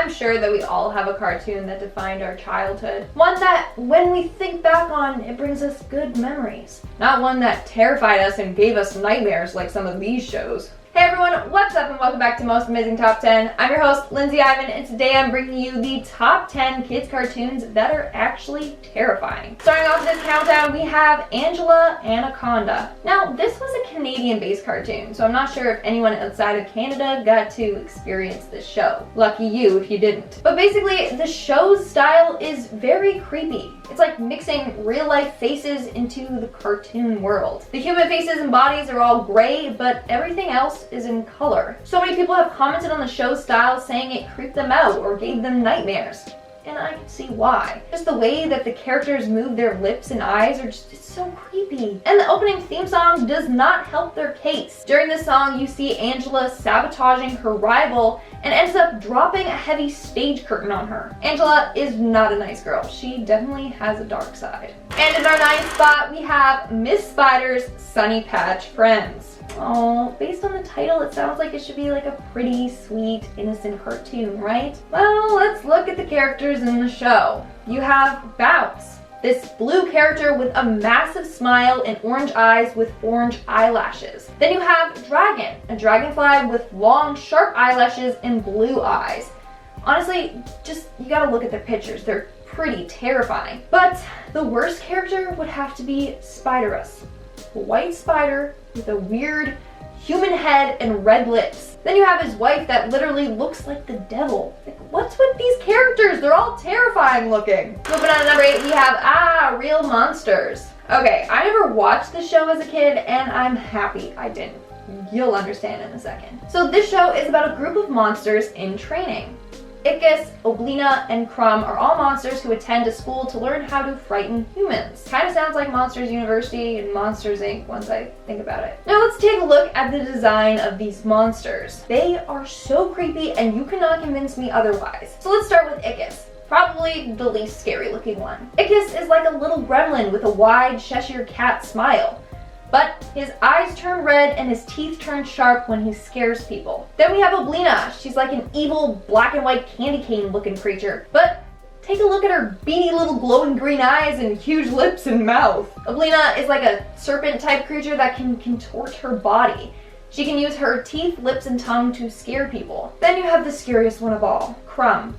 I'm sure that we all have a cartoon that defined our childhood. One that, when we think back on, it brings us good memories. Not one that terrified us and gave us nightmares like some of these shows. Hey everyone, what's up and welcome back to Most Amazing Top 10. I'm your host, Lindsay Ivan, and today I'm bringing you the top 10 kids cartoons that are actually terrifying. Starting off this countdown, we have Angela, Anaconda. Now, this was a Canadian-based cartoon, so I'm not sure if anyone outside of Canada got to experience this show. Lucky you if you didn't. But basically, the show's style is very creepy. It's like mixing real-life faces into the cartoon world. The human faces and bodies are all gray, but everything else is in color. So many people have commented on the show's style saying it creeped them out or gave them nightmares. And I can see why. Just the way that the characters move their lips and eyes are just, it's so creepy. And the opening theme song does not help their case. During this song, you see Angela sabotaging her rival and ends up dropping a heavy stage curtain on her. Angela is not a nice girl. She definitely has a dark side. And in our 9th spot, we have Miss Spider's Sunny Patch Friends. Oh, based on the title, it sounds like it should be like a pretty, sweet, innocent cartoon, right? Well, let's look at the characters in the show. You have Bounce, this blue character with a massive smile and orange eyes with orange eyelashes. Then you have Dragon, a dragonfly with long, sharp eyelashes and blue eyes. Honestly, just, you gotta look at their pictures. They're pretty terrifying. But the worst character would have to be Spiderus, a white spider with a weird human head and red lips. Then you have his wife that literally looks like the devil. Like, what's with these characters? They're all terrifying looking. Moving on to number 8, we have Real Monsters. Okay, I never watched the show as a kid and I'm happy I didn't. You'll understand in a second. So this show is about a group of monsters in training. Ickis, Oblina, and Crumb are all monsters who attend a school to learn how to frighten humans. Kind of sounds like Monsters University and Monsters Inc. once I think about it. Now let's take a look at the design of these monsters. They are so creepy and you cannot convince me otherwise. So let's start with Ickis. Probably the least scary looking one. Ickis is like a little gremlin with a wide Cheshire cat smile. But his eyes turn red and his teeth turn sharp when he scares people. Then we have Oblina. She's like an evil black and white candy cane looking creature. But take a look at her beady little glowing green eyes and huge lips and mouth. Oblina is like a serpent type creature that can contort her body. She can use her teeth, lips, and tongue to scare people. Then you have the scariest one of all, Crumb.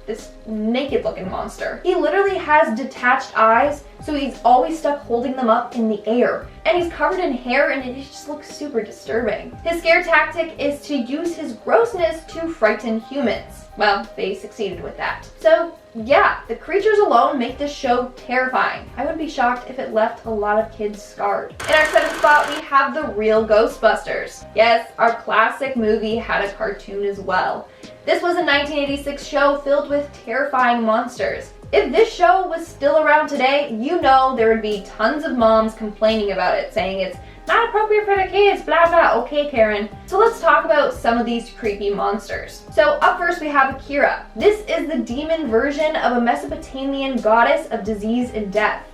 This naked looking monster. He literally has detached eyes, so he's always stuck holding them up in the air. And he's covered in hair and it just looks super disturbing. His scare tactic is to use his grossness to frighten humans. Well, they succeeded with that. So yeah, the creatures alone make this show terrifying. I would be shocked if it left a lot of kids scarred. In our 7th spot, we have the real Ghostbusters. Yes, our classic movie had a cartoon as well. This was a 1986 show filled with terrifying monsters. If this show was still around today, you know there would be tons of moms complaining about it, saying it's not appropriate for the kids, blah blah. Okay, Karen. So let's talk about some of these creepy monsters. So up first we have Akira. This is the demon version of a Mesopotamian goddess of disease and death.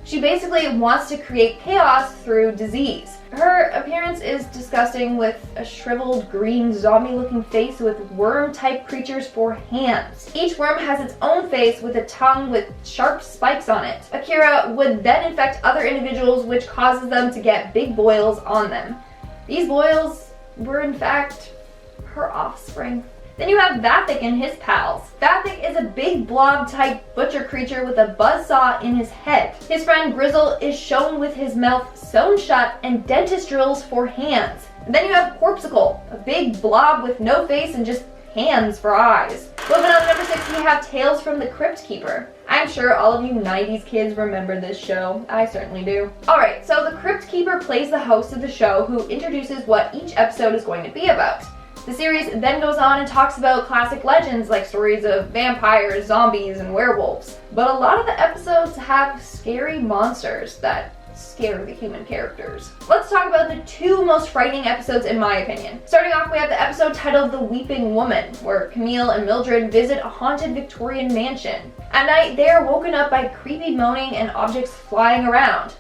She basically wants to create chaos through disease. Her appearance is disgusting with a shriveled green zombie-looking face with worm-type creatures for hands. Each worm has its own face with a tongue with sharp spikes on it. Akira would then infect other individuals, which causes them to get big boils on them. These boils were in fact her offspring. Then you have Vathek and his pals. Vathek is a big blob-type butcher creature with a buzzsaw in his head. His friend GRIZZLY is shown with his mouth sewn shut and dentist drills for hands. And then you have Corpsicle, a big blob with no face and just hands for eyes. Moving on to number 6, we have Tales from the Crypt Keeper. I'm sure all of you 90s kids remember this show. I certainly do. Alright, so the Crypt Keeper plays the host of the show who introduces what each episode is going to be about. The series then goes on and talks about classic legends like stories of vampires, zombies, and werewolves. But a lot of the episodes have scary monsters that scare the human characters. Let's talk about the 2 most frightening episodes in my opinion. Starting off, we have the episode titled The Weeping Woman, where Camille and Mildred visit a haunted Victorian mansion. At night, they are woken up by creepy moaning and objects flying around.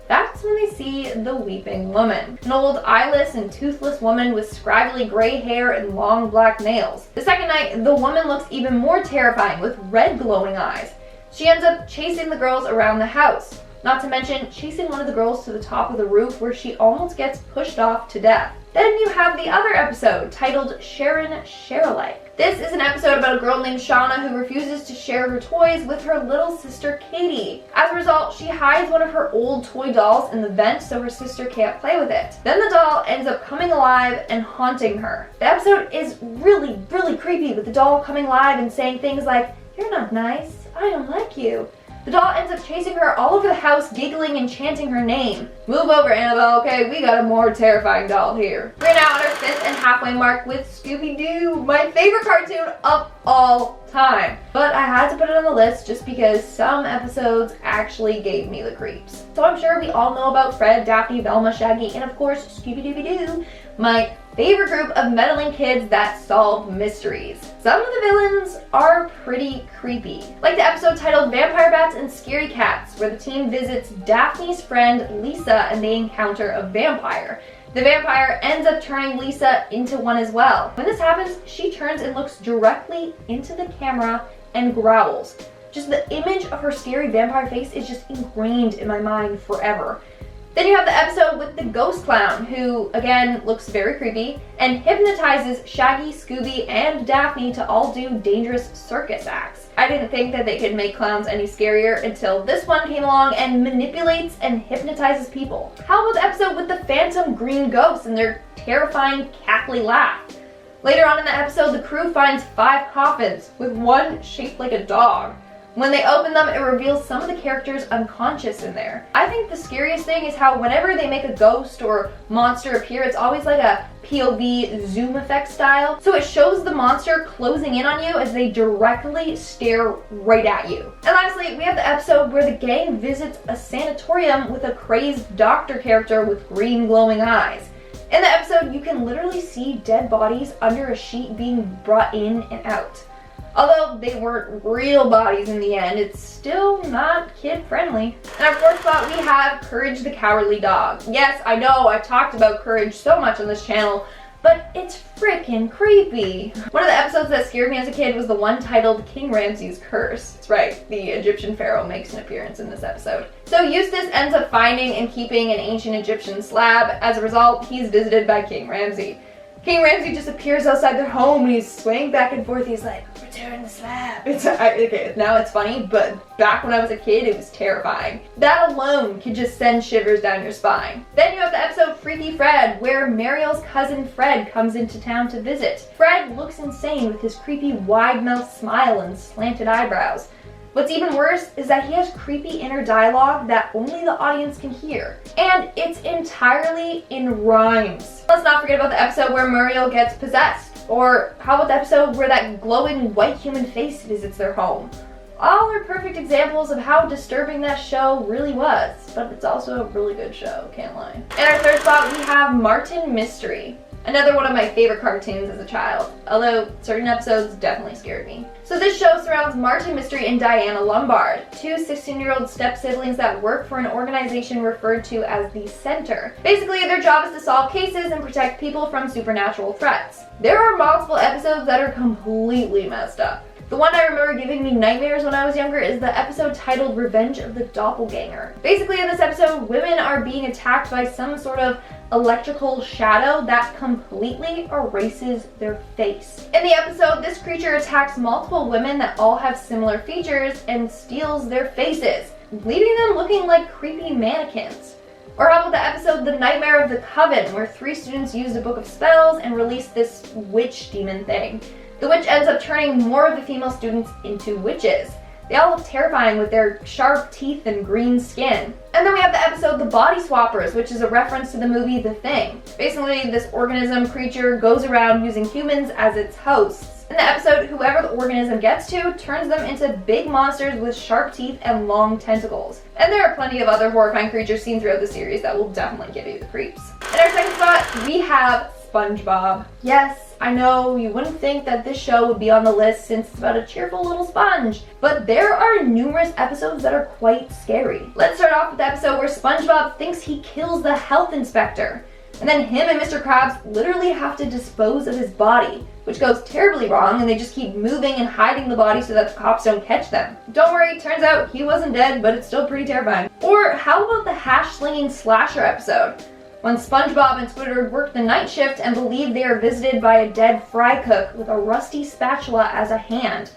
That's when they see the weeping woman, an old eyeless and toothless woman with scraggly gray hair and long black nails. The second night, the woman looks even more terrifying with red glowing eyes. She ends up chasing the girls around the house, not to mention chasing one of the girls to the top of the roof where she almost gets pushed off to death. Then you have the other episode titled Sharon Share-alike. This is an episode about a girl named Shauna who refuses to share her toys with her little sister Katie. As a result, she hides one of her old toy dolls in the vent so her sister can't play with it. Then the doll ends up coming alive and haunting her. The episode is really creepy, with the doll coming alive and saying things like, "You're not nice, I don't like you." The doll ends up chasing her all over the house, giggling and chanting her name. Move over, Annabelle, okay? We got a more terrifying doll here. We're now at our 5th and halfway mark with Scooby-Doo, my favorite cartoon of all time. But I had to put it on the list just because some episodes actually gave me the creeps. So I'm sure we all know about Fred, Daphne, Velma, Shaggy, and of course Scooby-Dooby-Doo, my favorite group of meddling kids that solve mysteries. Some of the villains are pretty creepy. Like the episode titled Vampire Bats and Scary Cats, where the team visits Daphne's friend Lisa and they encounter a vampire. The vampire ends up turning Lisa into one as well. When this happens, she turns and looks directly into the camera and growls. Just the image of her scary vampire face is just ingrained in my mind forever. Then you have the episode with the ghost clown, who, again, looks very creepy, and hypnotizes Shaggy, Scooby, and Daphne to all do dangerous circus acts. I didn't think that they could make clowns any scarier until this one came along and manipulates and hypnotizes people. How about the episode with the phantom green ghosts and their terrifying cackly laugh? Later on in the episode, the crew finds 5 coffins, with one shaped like a dog. When they open them, it reveals some of the characters unconscious in there. I think the scariest thing is how whenever they make a ghost or monster appear, it's always like a POV zoom effect style. So it shows the monster closing in on you as they directly stare right at you. And lastly, we have the episode where the gang visits a sanatorium with a crazed doctor character with green glowing eyes. In the episode, you can literally see dead bodies under a sheet being brought in and out. Although they weren't real bodies in the end, it's still not kid-friendly. And our 4th spot, we have Courage the Cowardly Dog. Yes, I know I've talked about Courage so much on this channel, but it's freaking creepy. One of the episodes that scared me as a kid was the one titled King Ramses' Curse. That's right, the Egyptian pharaoh makes an appearance in this episode. So Eustace ends up finding and keeping an ancient Egyptian slab. As a result, he's visited by King Ramses. King Ramses just appears outside their home and he's swaying back and forth. He's like, "Return the slab." Okay, now it's funny, but back when I was a kid, it was terrifying. That alone could just send shivers down your spine. Then you have the episode Freaky Fred, where Mariel's cousin Fred comes into town to visit. Fred looks insane with his creepy wide-mouthed smile and slanted eyebrows. What's even worse is that he has creepy inner dialogue that only the audience can hear. And it's entirely in rhymes. Let's not forget about the episode where Muriel gets possessed. Or how about the episode where that glowing white human face visits their home? All are perfect examples of how disturbing that show really was. But it's also a really good show, can't lie. In our 3rd spot, we have Martin Mystery. Another one of my favorite cartoons as a child, although certain episodes definitely scared me. So this show surrounds Martin Mystery and Diana Lombard, 2 16-year-old step-siblings that work for an organization referred to as the Center. Basically, their job is to solve cases and protect people from supernatural threats. There are multiple episodes that are completely messed up. The one I remember giving me nightmares when I was younger is the episode titled Revenge of the Doppelganger. Basically, in this episode, women are being attacked by some sort of electrical shadow that completely erases their face. In the episode, this creature attacks multiple women that all have similar features and steals their faces, leaving them looking like creepy mannequins. Or how about the episode The Nightmare of the Coven, where 3 students used a book of spells and released this witch demon thing. The witch ends up turning more of the female students into witches. They all look terrifying with their sharp teeth and green skin. And then we have the episode The Body Swappers, which is a reference to the movie The Thing. Basically, this organism creature goes around using humans as its hosts. In the episode, whoever the organism gets to turns them into big monsters with sharp teeth and long tentacles. And there are plenty of other horrifying creatures seen throughout the series that will definitely give you the creeps. In our 2nd spot, we have SpongeBob. Yes, I know you wouldn't think that this show would be on the list since it's about a cheerful little sponge, but there are numerous episodes that are quite scary. Let's start off with the episode where SpongeBob thinks he kills the health inspector, and then him and Mr. Krabs literally have to dispose of his body, which goes terribly wrong, and they just keep moving and hiding the body so that the cops don't catch them. Don't worry, turns out he wasn't dead, but it's still pretty terrifying. Or how about the hash-slinging slasher episode? When SpongeBob and Squidward work the night shift and believe they are visited by a dead fry cook with a rusty spatula as a hand.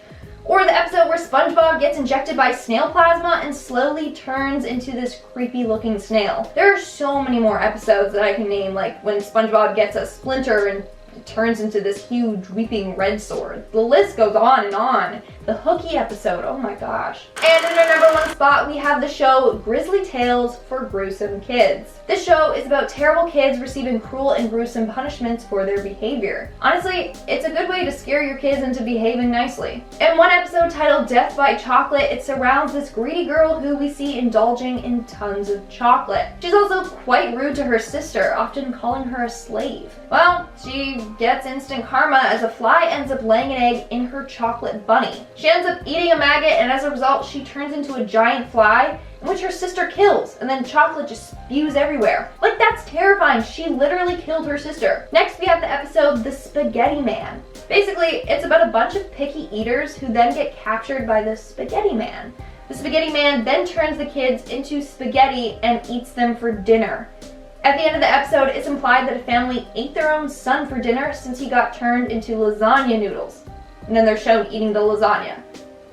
Or the episode where SpongeBob gets injected by snail plasma and slowly turns into this creepy looking snail. There are so many more episodes that I can name, like when SpongeBob gets a splinter and it turns into this huge weeping red sword. The list goes on and on. The Hooky episode, oh my gosh. And in our number one spot, we have the show Grisly Tales for Gruesome Kids. This show is about terrible kids receiving cruel and gruesome punishments for their behavior. Honestly, it's a good way to scare your kids into behaving nicely. In one episode titled Death by Chocolate, it surrounds this greedy girl who we see indulging in tons of chocolate. She's also quite rude to her sister, often calling her a slave. Well, she gets instant karma as a fly ends up laying an egg in her chocolate bunny. She ends up eating a maggot, and as a result, she turns into a giant fly, in which her sister kills, and then chocolate just spews everywhere. Like, that's terrifying. She literally killed her sister. Next, we have the episode The Spaghetti Man. Basically, it's about a bunch of picky eaters who then get captured by the Spaghetti Man. The Spaghetti Man then turns the kids into spaghetti and eats them for dinner. At the end of the episode, it's implied that a family ate their own son for dinner since he got turned into lasagna noodles. And then they're shown eating the lasagna.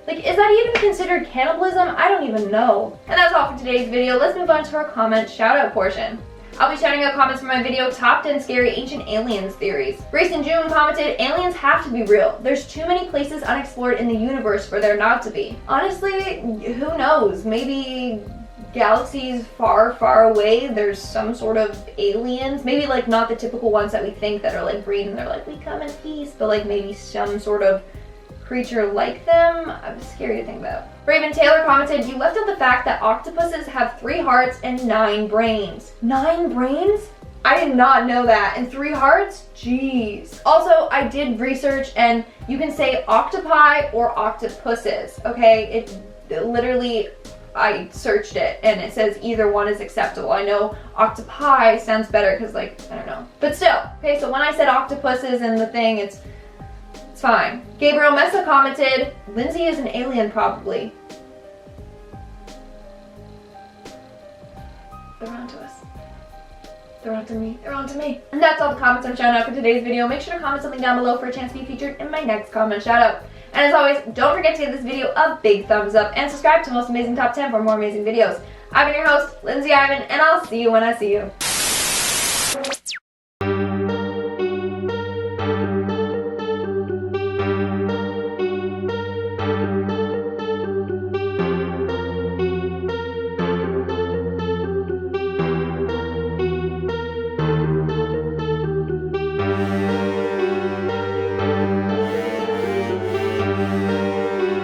Like, is that even considered cannibalism? I don't even know. And that's all for today's video. Let's move on to our comment shout-out portion. I'll be shouting out comments from my video, Top 10 Scary Ancient Aliens Theories. Grace and June commented, aliens have to be real. There's too many places unexplored in the universe for there not to be. Honestly, who knows? Maybe galaxies far, far away, there's some sort of aliens. Maybe like not the typical ones that we think that are like green and they're like, we come in peace, but like maybe some sort of creature like them. I'm scary to think about. Raven Taylor commented, you left out the fact that octopuses have 3 hearts and 9 brains. 9 brains? I did not know that. And 3 hearts? Jeez. Also, I did research and you can say octopi or octopuses, okay? It literally, I searched it and it says either one is acceptable. I know octopi sounds better because like, I don't know. But still, okay, so when I said octopuses and the thing, it's fine. Gabriel Mesa commented, Lindsay is an alien probably. They're on to us. They're on to me. They're on to me. And that's all the comments I'm shouting out for today's video. Make sure to comment something down below for a chance to be featured in my next comment shout out. And as always, don't forget to give this video a big thumbs up and subscribe to Most Amazing Top 10 for more amazing videos. I've been your host, Lindsay Ivan, and I'll see you when I see you.